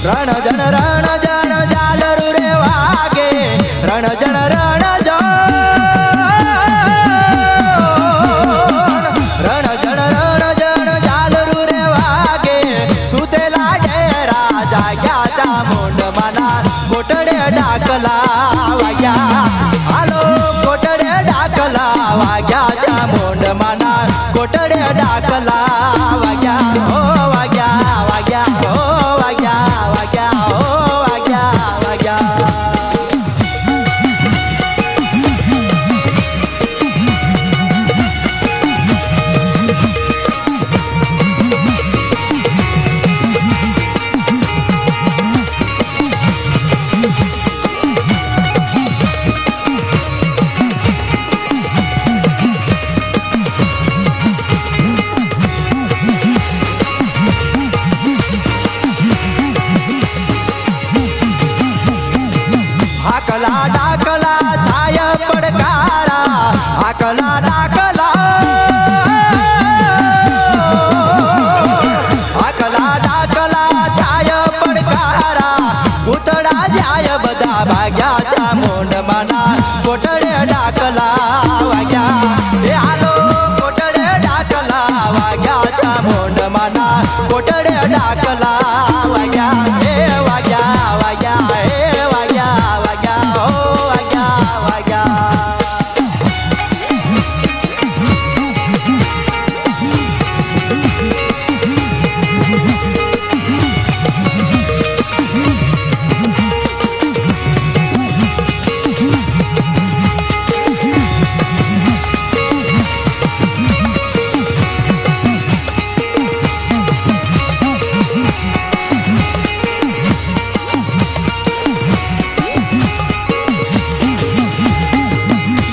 रण जन जालरू रे वागे रण जन जालरू रे वागे सुतेला डेरा जाग्याचा मोंड मना कोटडे डाकला वाग्या आलो कोटडे डाकला वाग्याचा मोंड मना कोटडे डाकला वाग्या हो वाग्या वाग्या हो वाग्या वाग्या हो वाग्या वाग्या हाकला डाकला थाय पडकारा हाकला डाकला हाकला डाकला थाय पडकारा पुतळा जाय बदा भाग्याचा मोंड मना कोटडे डाकला वाग्या हे आलो कोटडे डाकला वाग्याचा मोंड मना कोटडे डाकला वाग्या हे वाग्या वाग्या हे वाग्या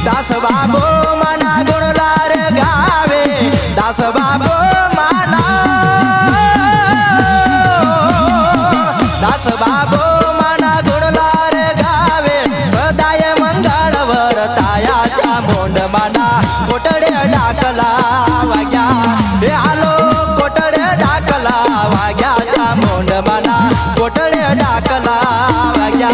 दास बाबो मना गुणलार गावे दास बाबो मना दास बाबो मना गुणलार गावे सदाय मंगळवर तायाचा मोंड मना कोटडे डाकला वाग्या हे आलो कोटडे डाकला वाग्याचा मोंड मना कोटडे डाकला वाग्या